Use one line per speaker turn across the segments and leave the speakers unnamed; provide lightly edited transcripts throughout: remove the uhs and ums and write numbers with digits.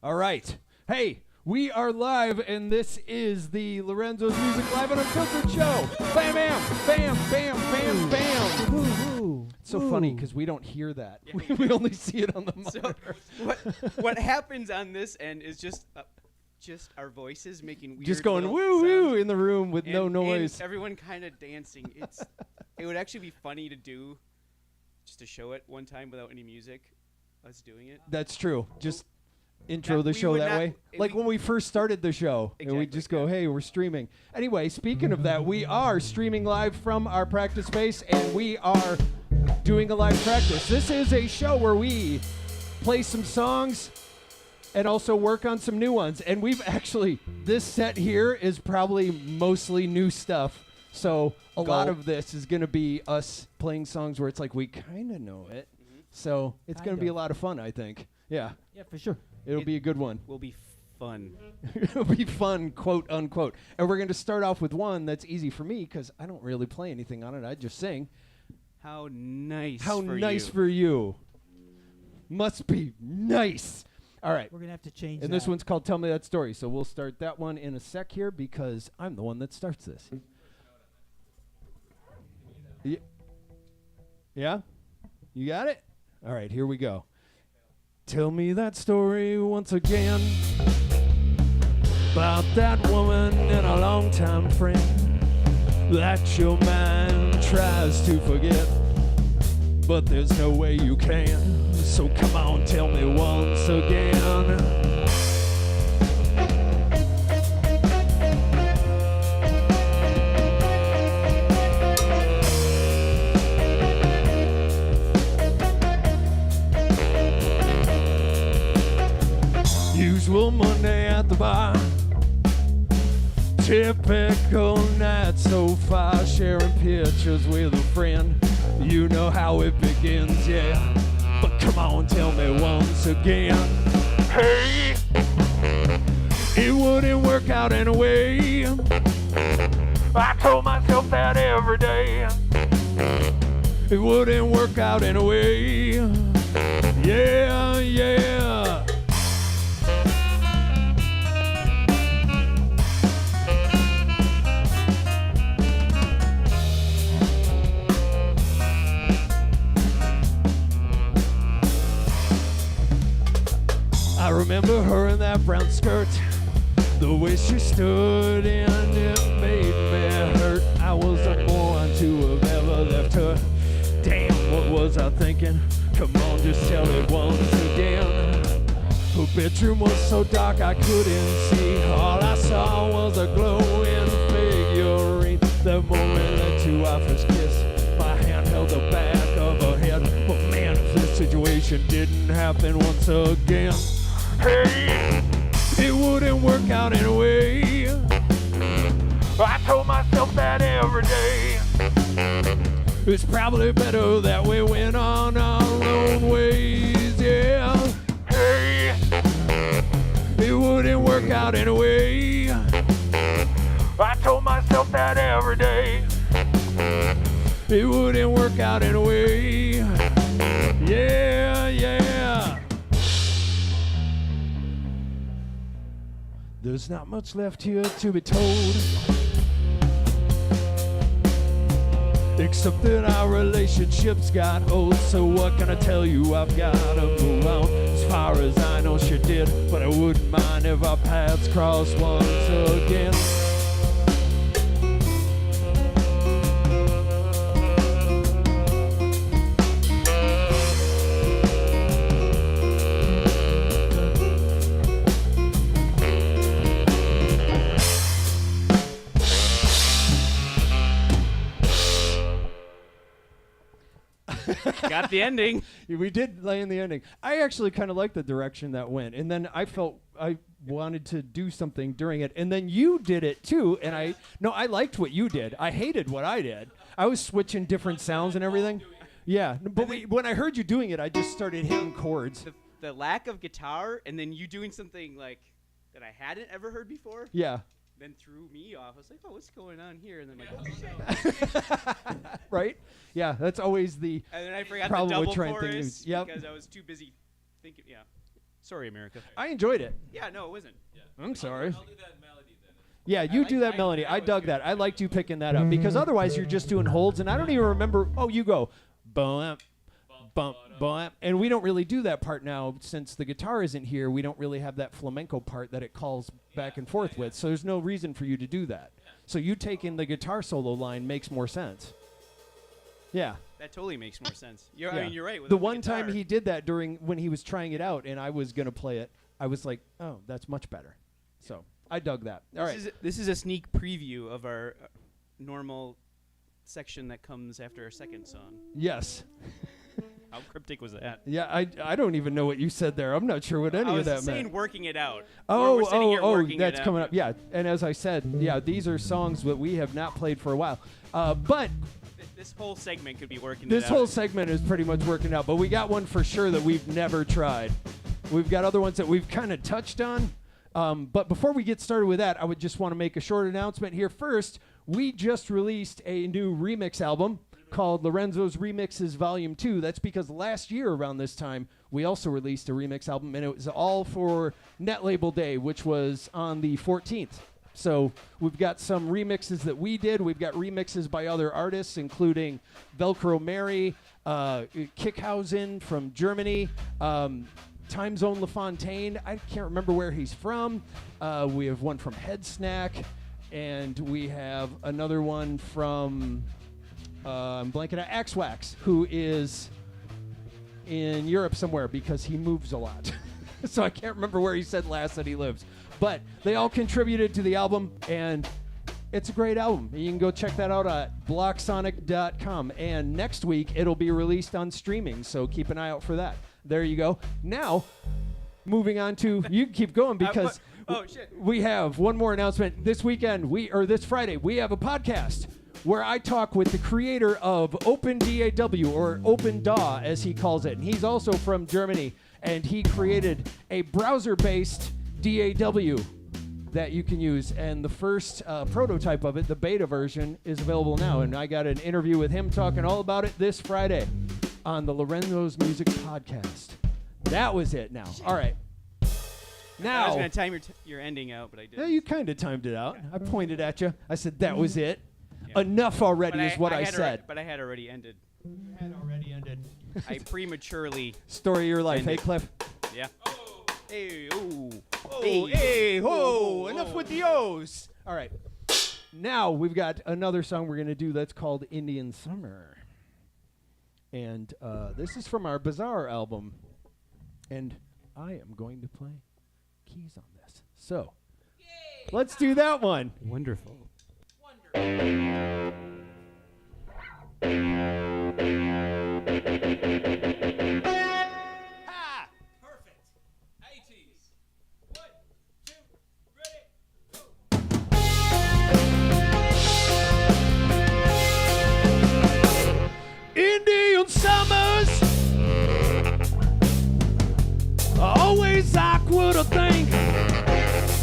All right. Hey, we are live, and this is the Lorenzo's Music Live on Unfiltered Show. Bam, bam, bam, bam, bam, bam.
Ooh,
It's so funny because we don't hear that. Yeah. We only see it on the monitor.
So what happens on this end is just our voices making weird
just going woo
sounds.
woo in the room with no noise.
And everyone kind of dancing. It would actually be funny to do, just to show it one time without any music. Us doing it.
That's true. Just intro the show that way. Like when we first started the show,
exactly,
and we just go, hey, we're streaming. Anyway, speaking of that, we are streaming live from our practice space, and we are doing a live practice. This is a show where we play some songs and also work on some new ones. And we've actually, this set here is probably mostly new stuff. So a lot of this is going to be us playing songs where it's like we kind of know it. Mm-hmm. So it's going to be a lot of fun, I think. Yeah.
Yeah, for sure.
It'll be a good one.
Will be fun.
It'll be fun, quote unquote. And we're going to start off with one that's easy for me because I don't really play anything on it. I just sing.
How nice.
How nice for you. Must be nice. All right.
We're going to have to change
And this one's called Tell Me That Story. So we'll start that one in a sec here because I'm the one that starts this. Yeah? You got it? All right, here we go. Tell me that story once again about that woman and a longtime friend that your mind tries to forget, but there's no way you can. So come on, tell me once again. Usual Monday at the bar, typical night so far, sharing pictures with a friend. You know how it begins, yeah, but come on, tell me once again. Hey, it wouldn't work out anyway. I told myself that every day. It wouldn't work out anyway. Yeah, yeah. I remember her in that brown skirt, the way she stood and it made me hurt. I wasn't born to have ever left her. Damn, what was I thinking? Come on, just tell it once again. Her bedroom was so dark I couldn't see. All I saw was a glowing figurine. The moment led to our first kiss. My hand held the back of her head. But man, if this situation didn't happen once again. Hey, it wouldn't work out anyway. I told myself that every day. It's probably better that we went on our own ways, yeah. Hey, it wouldn't work out anyway. I told myself that every day. It wouldn't work out anyway. Yeah, yeah. There's not much left here to be told, except that our relationship's got old. So what can I tell you? I've gotta move on. As far as I know, she did, but I wouldn't mind if our paths crossed once again.
Got the ending.
We did lay in the ending. I actually kind of liked the direction that went, and then I felt I wanted to do something during it, and then you did it too. And I liked what you did. I hated what I did. I was switching different sounds and everything. Yeah, but when I heard you doing it, I just started hitting chords.
The lack of guitar, and then you doing something like that I hadn't ever heard before.
Yeah.
Then threw me off. I was like, oh, what's going on here? And then like,
right? Yeah, that's always the
and then I forgot
problem
the double
with trying
chorus
things. Yep.
because I was too busy thinking. Yeah. Sorry, America.
I enjoyed it.
Yeah, no, it wasn't.
I'm sorry.
I'll do that melody then.
Yeah, you do that melody. I dug that. I liked you picking that up because otherwise you're just doing holds, and I don't even remember. Oh, you go bump, bump, bump, and we don't really do that part now since the guitar isn't here. We don't really have that flamenco part that it calls back and forth with, so there's no reason for you to do that. So you taking the guitar solo line makes more sense. Yeah.
That totally makes more sense. I mean, you're right.
The one time he did that during when he was trying it out, and I was gonna play it, I was like, oh, that's much better. So I dug that. All right.
This is a sneak preview of our normal section that comes after our second song.
Yes.
How cryptic was that?
Yeah, I don't even know what you said there. I'm not sure what any of that meant.
I was saying working it out.
Oh, that's coming up. Yeah, and as I said, yeah, these are songs that we have not played for a while. But
this whole segment could be working
this
it out.
whole segment is pretty much working out, but we got one for sure that we've never tried. We've got other ones that we've kind of touched on. But before we get started with that, I would just want to make a short announcement here. First, we just released a new remix album called Lorenzo's Remixes Volume 2. That's because last year around this time, we also released a remix album, and it was all for Net Label Day, which was on the 14th. So we've got some remixes that we did. We've got remixes by other artists, including Velcro Mary, Kickhausen from Germany, Time Zone LaFontaine. I can't remember where he's from. We have one from Head Snack, and we have another one from I'm blanking out, Axwax, who is in Europe somewhere because he moves a lot. So I can't remember where he said last that he lives. But they all contributed to the album, and it's a great album. You can go check that out at blocksonic.com. And next week, it'll be released on streaming, so keep an eye out for that. There you go. Now, moving on to, you can keep going because we have one more announcement. This weekend, this Friday, we have a podcast where I talk with the creator of OpenDAW, or OpenDAW as he calls it. And he's also from Germany, and he created a browser-based DAW that you can use. And the first prototype of it, the beta version, is available now. And I got an interview with him talking all about it this Friday on the Lorenzo's Music Podcast. That was it now. All right. Now,
I was going to time your ending out, but I didn't.
Yeah, you kind of timed it out. I pointed at you. I said, that was it. Yeah. Enough already is what I said.
But I had already ended.
You had already ended.
I prematurely.
Story of your life.
ended.
Hey, Cliff.
Yeah.
Oh.
Hey, oh.
Oh, hey, ho. Enough with the O's. All right. Now we've got another song we're going to do that's called Indian Summer. And this is from our Bazaar album. And I am going to play keys on this. So, let's do that one.
Wonderful.
Ha!
Perfect. 80s. 1, 2, ready, go.
Indian summers, always awkward, I think.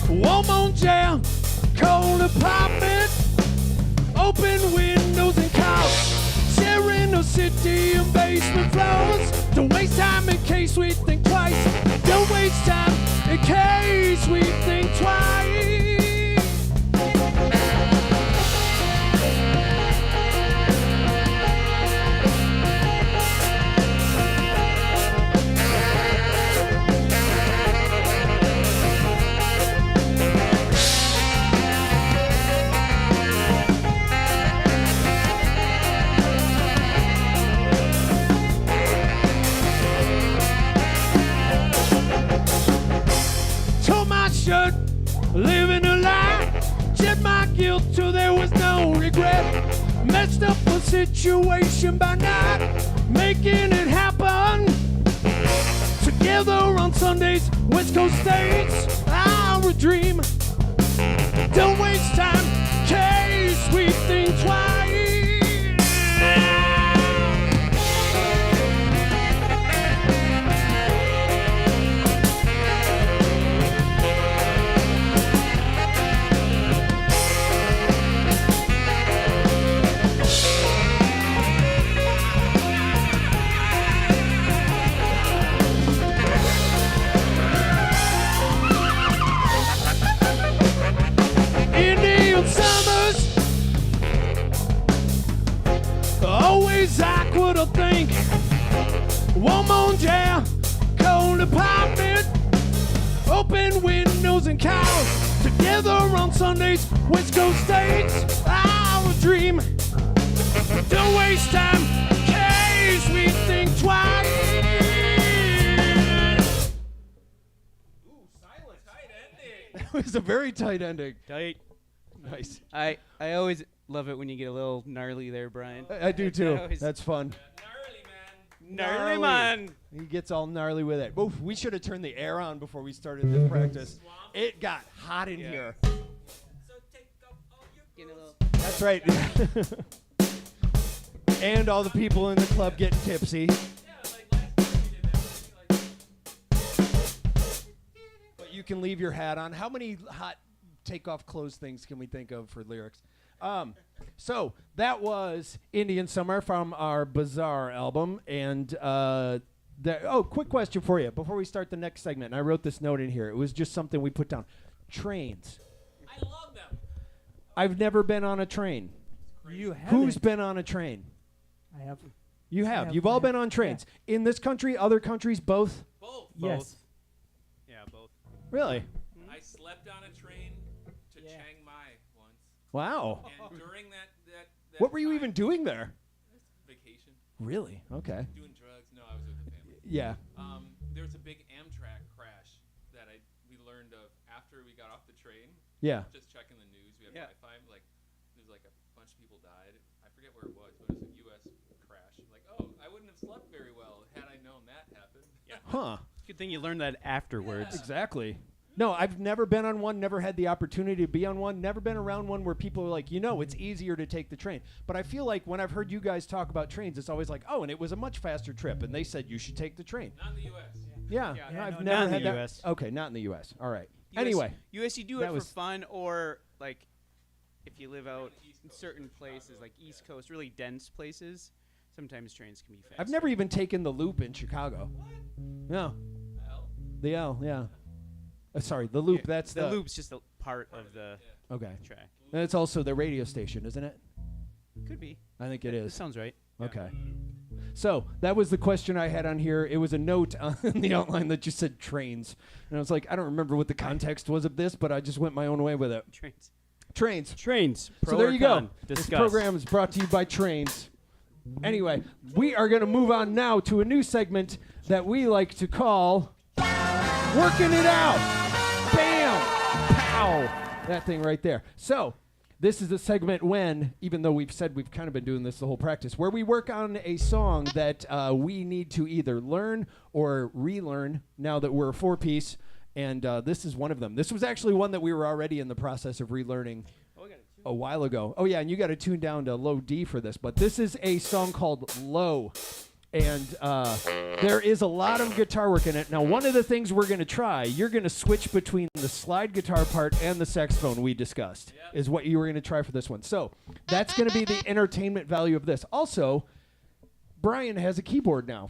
Warm on jam, cold apartment, open windows and couch, sharing a city and basement floors. Don't waste time in case we think twice. Don't waste time in case we think twice. Living a lie, shed my guilt till there was no regret. Messed up a situation by not making it happen. Together on Sundays, West Coast states, our dream. Don't waste time, case we think twice. One more jam, cold apartment, open windows and cows. Together on Sundays, West Coast states, our dream. Don't waste time, in case we think twice. Ooh, silence.
Tight ending.
That was a very tight ending.
Tight.
Nice.
I always love it when you get a little gnarly there, Brian.
I do too.
always-
That's fun.
Gnarly, man.
He gets all gnarly with it. Oof, we should have turned the air on before we started this practice. It got hot in here.
So take off all your
Getting a little-
That's right. And all the people in the club getting tipsy.
Yeah, like last time we did that.
But you can leave your hat on. How many hot take off clothes things can we think of for lyrics? So that was Indian Summer from our Bazaar album. And quick question for you before we start the next segment. And I wrote this note in here. It was just something we put down. Trains.
I love them.
I've never been on a train.
You have.
Who's been on a train?
I have.
You have.
have,
You've
I
all
have.
been on trains. In this country, other countries, both?
Both.
Yes.
Yeah, both.
Really?
I slept on a train to
Yeah.
Chiang Mai once,
Wow.
and during that
What were you
time-
even doing there?
Vacation,
Really? Okay.
doing drugs. No, I was with the family.
Yeah.
There was a big Amtrak crash that we learned of after we got off the train.
Yeah.
Just checking the news. We have
Yeah.
Wi-Fi. Like, there's like a bunch of people died. I forget where it was, but it was a U.S. crash. Like, oh, I wouldn't have slept very well had I known that happened.
Yeah.
Huh.
Good thing you learned that afterwards.
Exactly. No, I've never been on one, never had the opportunity to be on one, never been around one where people are like, it's easier to take the train. But I feel like when I've heard you guys talk about trains, it's always like, oh, and it was a much faster trip, and they said you should take the train.
Not in the U.S.
Yeah,
Yeah,
no,
no,
I've
not
never
in
had
the
that.
US.
Okay, not in the U.S. All right.
US
Anyway,
US, you do
that
it for
was-
fun, or like if you live out
the East
in
Coast,
certain
Chicago,
places, like East Coast, really dense places, sometimes trains can be fast.
I've never even taken the loop in Chicago. No,
Hell,
the L, yeah. Sorry, the loop. That's
the loop's just a part of the
Okay,
track.
and it's also the radio station, isn't it?
Could be.
I think it
That
is.
sounds right.
Okay. So that was the question I had on here. It was a note on the outline that just said trains. And I was like, I don't remember what the context was of this, but I just went my own way with it.
Trains.
Trains.
Trains.
So there you go. This program is brought to you by Trains. Anyway, we are going to move on now to a new segment that we like to call Working It Out. Bam! Pow! That thing right there. So this is a segment when, even though we've said we've kind of been doing this the whole practice, where we work on a song that we need to either learn or relearn now that we're a four-piece, and this is one of them. This was actually one that we were already in the process of relearning a while ago. Oh, yeah, and you got to tune down to low D for this, but this is a song called Low, and there is a lot of guitar work in it. Now, one of the things we're going to try, you're going to switch between the slide guitar part and the saxophone we discussed, is what you were going to try for this one. So that's going to be the entertainment value of this. Also, Brian has a keyboard now,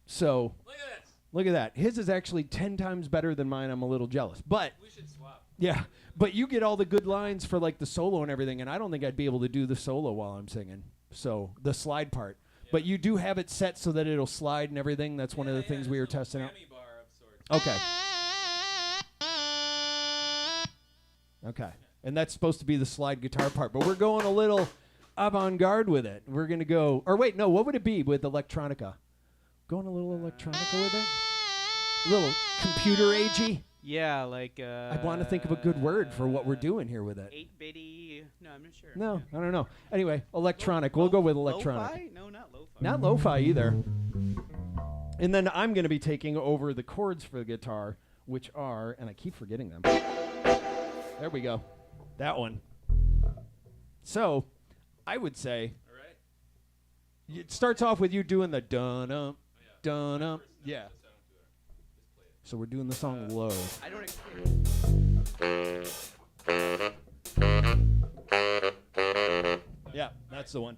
so
look at this.
look at that. His is actually 10 times better than mine. I'm a little jealous, but
We should swap.
yeah, but you get all the good lines for like the solo and everything, and I don't think I'd be able to do the solo while I'm singing. So the slide part. But you do have it set so that it'll slide and everything. That's one of the things we were testing out.
Whammy bar of sorts.
Okay. Okay. And that's supposed to be the slide guitar part, but we're going a little avant-garde with it. We're going to go, or wait, no, what would it be with electronica? Going a little electronica with it? A little computer agey?
Yeah, like
I want to think of a good word for what we're doing here with it.
8-bitty. No, I'm not sure.
No, I don't know. Anyway, electronic. We'll go with electronic.
Lo-fi? No, not lo-fi.
Not lo-fi either. And then I'm going to be taking over the chords for the guitar, which are, and I keep forgetting them. There we go. That one. So, I would say,
All right.
it starts off with you doing the dun-up, dun-up. Yeah.
Just don't do it. Just play it.
So we're doing the song low.
I don't experience.
Yeah, that's the one.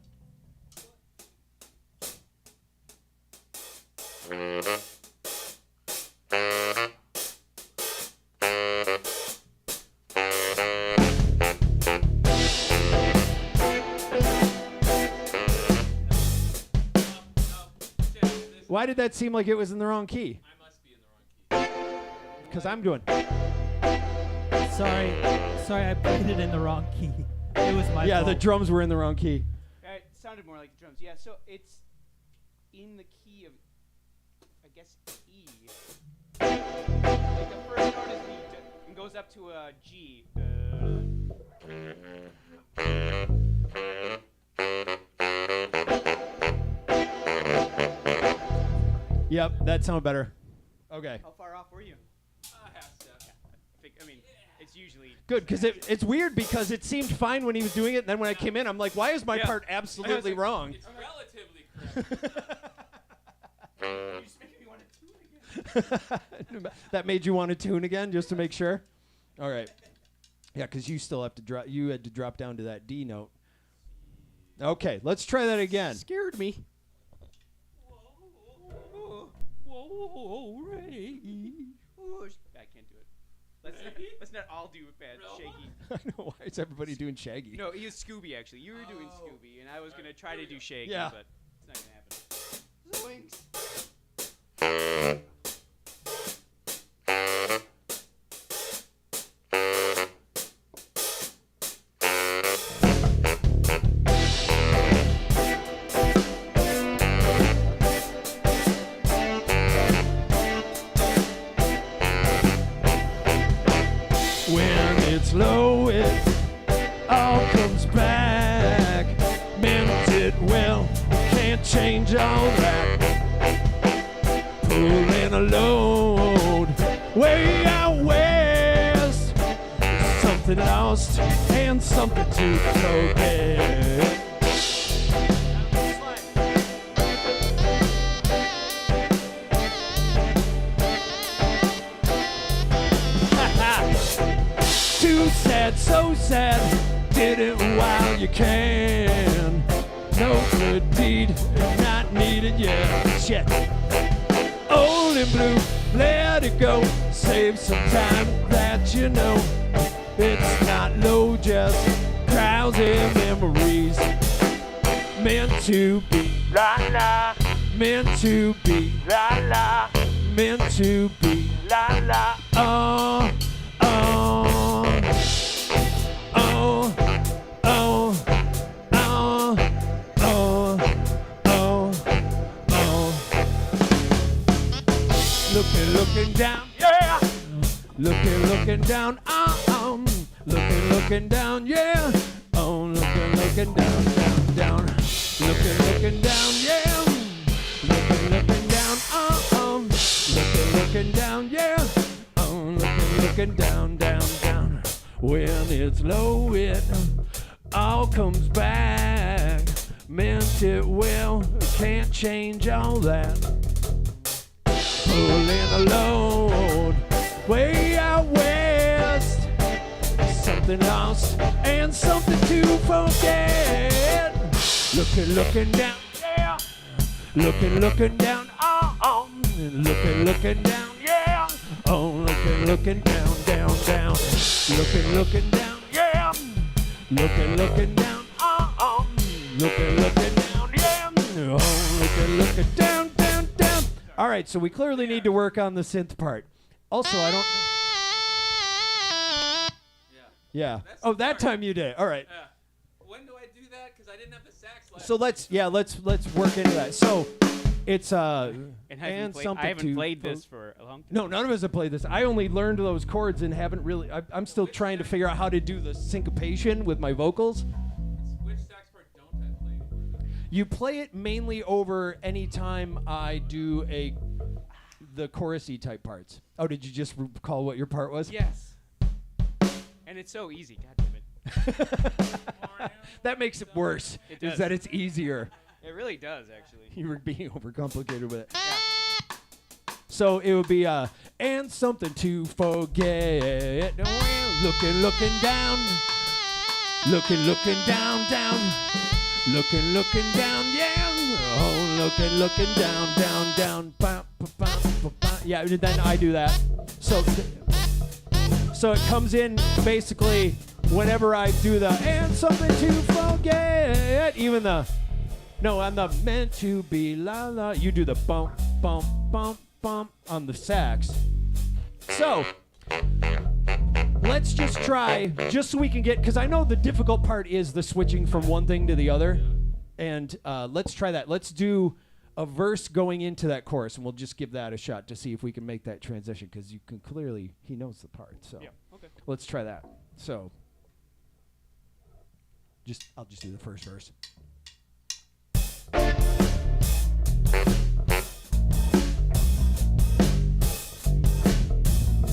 Why did that seem like it was in the wrong key?
I must be in the wrong key.
Because I'm doing.
Sorry, I played it in the wrong key. It was my
Yeah,
fault.
the drums were in the wrong key.
It sounded more like drums. Yeah, so it's in the key of, I guess, E. Like the first note is E and goes up to a G.
Yep, that sounded better. Okay.
How far off were you?
Half step.
I mean, it's usually
Good, because it's weird because it seemed fine when he was doing it, and then when I came in, I'm like, why is my
Yeah.
part absolutely
like,
wrong?
It's relatively correct.
You just making me want to tune again.
That made you want to tune again, just to make sure? All right. Yeah, because you still have to drop. You had to drop down to that D note. Okay, let's try that again.
Scared me.
Whoa, Ray.
I can't do it. Let's not all do it bad.
Real?
Shaky.
I know, why is everybody doing Shaggy?
No, he was Scooby actually. You were doing Scooby, and I was gonna try to do Shaky,
Yeah.
but it's not gonna happen. Zoinks.
When it's low, it all comes back. Meant it well, can't change all that. Pulling a load way out west. Something lost and something to forget. Too sad, so sad. Did it while you can. No good deed, not needed yet. Shit. Old and blue, let it go. Save some time that you know. It's not low, just drowsy memories. Meant to be, la la. Meant to be, la la. Meant to be, la la. Oh, oh, oh, oh, oh, oh, oh, oh. Looking down, yeah. Looking down, looking down, yeah. Oh, looking down, down. Looking down, yeah. Looking down, looking down, yeah. Oh, looking down, down. When it's low, it all comes back. Meant it well, can't change all that. Pulling a load way out west. Something lost and something to forget. Looking down, yeah. Looking down, looking down, yeah. Oh, looking down, down. Looking down, yeah. Looking down, looking down, yeah. Oh, looking down. All right, so we clearly need to work on the synth part. Also, I don't. Yeah.
That's
Oh,
the
that
part.
time you did. All right.
Yeah. When do I do that? Because I didn't have the sax last.
So let's work into that. So it's
And
and
I haven't played this for a long time.
No, none of us have played this. I only learned those chords and haven't really. I'm still trying to figure out how to do the syncopation with my vocals.
Which sax part don't I play?
You play it mainly over any time I do the chorusy type parts. Oh, did you just recall what your part was?
Yes. And it's so easy. God damn it.
That makes it worse.
It
Is
does.
that it's easier.
It really does, actually.
You were being overcomplicated with it.
Yeah.
So it would be and something to forget. Looking down. Looking down. Looking down, yeah. Oh, looking down. Yeah, then I do that. So it comes in basically whenever I do the and something to forget. Even on the meant to be la la, you do the bump, bump, bump, bump on the sax. So let's just try, just so we can get, because I know the difficult part is the switching from one thing to the other. And let's try that. Let's do a verse going into that chorus, and we'll just give that a shot to see if we can make that transition, because you can clearly, he knows the part. So
Yeah. Okay.
let's try that. So I'll just do the first verse.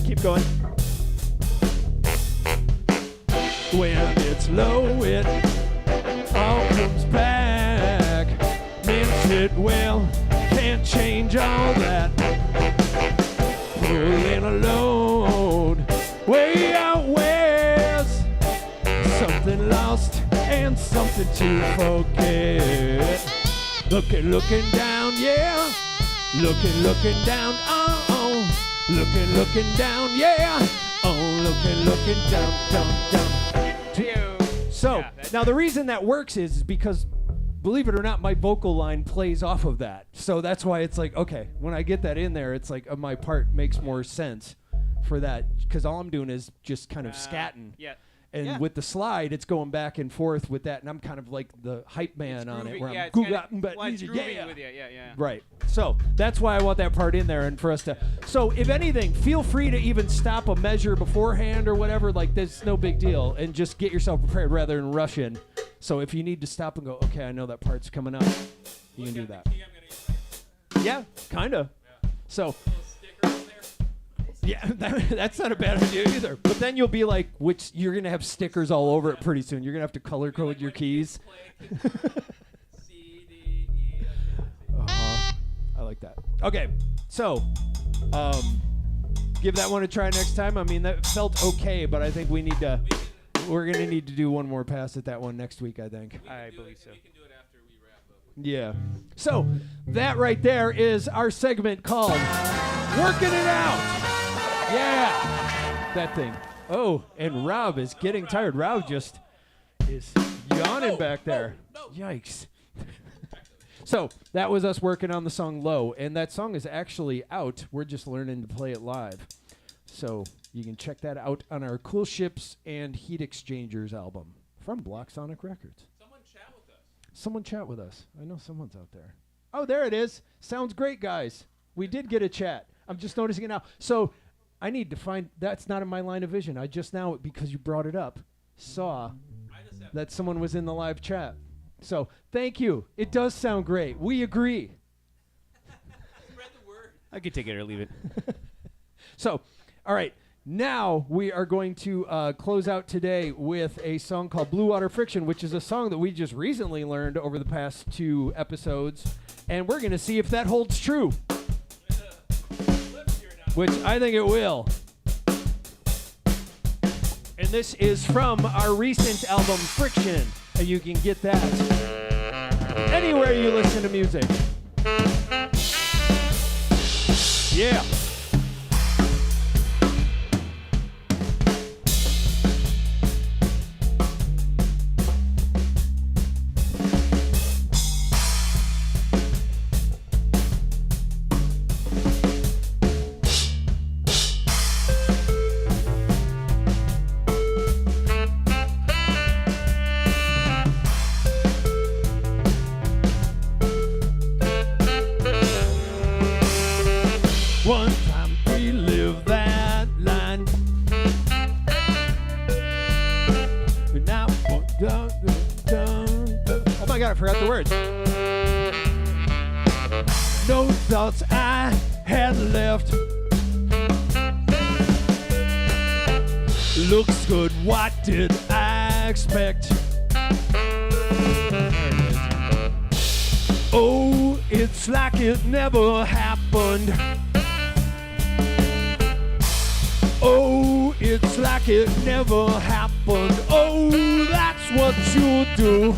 Keep going. When it's low, it all comes back. Meant it well, can't change all that. Pulling a load way out west. Something lost and something to forget. Looking down, yeah. Looking down, oh. Looking down, yeah. Oh, looking down. So,
Yeah, that's
now the reason that works is because, believe it or not, my vocal line plays off of that. So that's why it's like, okay, when I get that in there, it's like my part makes more sense for that, because all I'm doing is just kind of scatting.
Yeah.
And
Yeah.
with the slide, it's going back and forth with that, and I'm kind of like the hype man on it. Where
Yeah,
I'm
it's kinda,
but
well, it's grooving
yeah.
with you. Yeah.
Right. So that's why I want that part in there, and for us to. So if anything, feel free to even stop a measure beforehand or whatever. Like, there's no big deal, and just get yourself prepared rather than rush in. So if you need to stop and go, okay, I know that part's coming up, you can do that. Yeah, kind of. So. Yeah, that's not a bad idea either. But then you'll be like, you're gonna have stickers all over it pretty soon. You're gonna have to color code your keys.
C, D, E,
I like that. Okay, so give that one a try next time. I mean, that felt okay, but I think we're gonna need to do one more pass at that one next week, I think.
I believe so.
We can do it after we wrap up.
Yeah. So that right there is our segment called Working It Out. Yeah, that thing. Oh, and Rob is getting tired. Rob just is yawning back there. Yikes. So that was us working on the song Low, and that song is actually out. We're just learning to play it live. So you can check that out on our Cool Ships and Heat Exchangers album from Block Sonic Records. Someone chat with us. I know someone's out there. Oh, there it is. Sounds great, guys. We did get a chat. I'm just noticing it now. So I need to find, that's not in my line of vision. I just now, because you brought it up, saw that someone was in the live chat. So thank you. It does sound great. We agree.
Spread the word.
I could take it or leave it.
So, all right. Now we are going to close out today with a song called Blue Water Friction, which is a song that we just recently learned over the past 2 episodes. And we're going to see if that holds true. Which I think it will. And this is from our recent album, Friction. And you can get that anywhere you listen to music. Yeah. One time we lived that line. Now, oh my God, I forgot the words. No thoughts I had left. Looks good, what did I expect? Oh, it's like it never happened. Oh, it's like it never happened. Oh, that's what you do.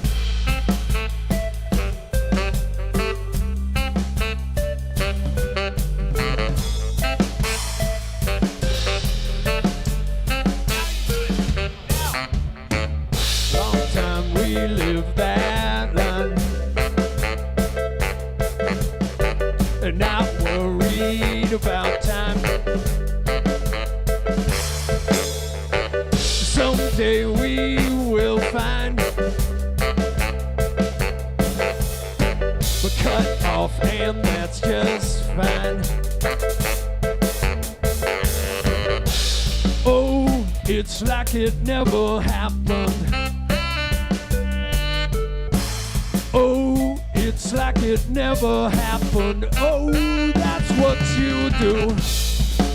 Long time we lived that line. And now and that's just fine. Oh, it's like it never happened. Oh, it's like it never happened. Oh, that's what you do.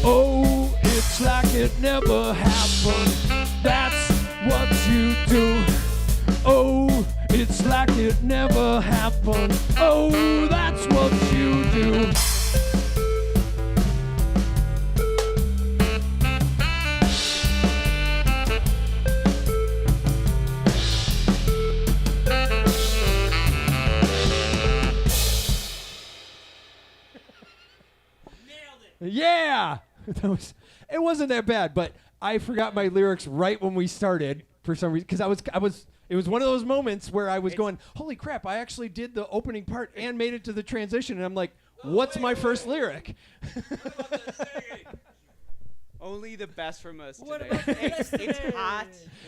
Oh, it's like it never happened. That's what you do. Oh, it's like it never happened. Oh, that's what you do. Yeah, it wasn't that bad, but I forgot my lyrics right when we started for some reason because it was one of those moments where I was going, holy crap, I actually did the opening part and made it to the transition, and I'm like, what's my first lyric?
Only the best from us
What
today.
about the
It's hot.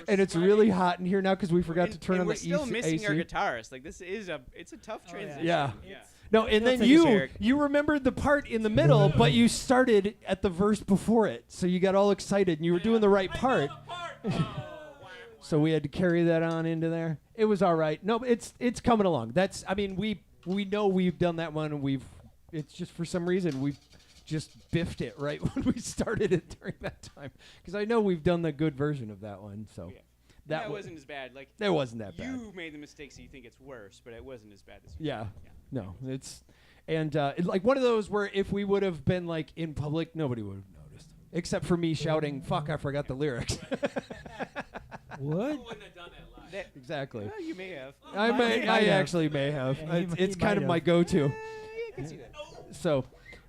And it's really hot in here now because we forgot to turn on
we're
the
still missing
AC.
our guitarist. Like it's a tough
Oh, yeah.
transition.
Yeah.
yeah.
No, and then
take us,
you
Eric.
remembered the part in the middle, but you started at the verse before it, so you got all excited and you were doing the right part. So we had to carry that on into there. It was all right. No, it's coming along. We know we've done that one, and it's just for some reason we've just biffed it right when we started it during that time because I know we've done the good version of that one. So
Yeah.
that
wasn't as bad. Like
that wasn't that bad.
you made the mistake, so you think it's worse, but it wasn't as bad as
Yeah. No, it's like one of those where if we would have been like in public, nobody would have noticed, except for me shouting, "Fuck! I forgot the lyrics."
What?
Wouldn't have done that live.
Exactly.
Well, you may have.
I actually may have.
Yeah, he
It's
might
kind of
have.
my go-to.
I can see that.
So,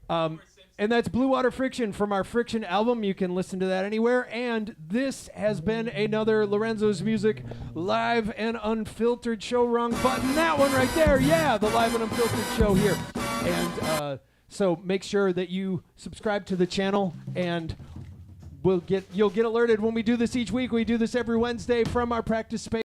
and that's Blue Water Friction from our Friction album. You can listen to that anywhere. And this has been another Lorenzo's Music live and unfiltered show. Wrong button. That one right there. Yeah, the live and unfiltered show here. And so make sure that you subscribe to the channel, and you'll get alerted when we do this each week. We do this every Wednesday from our practice space.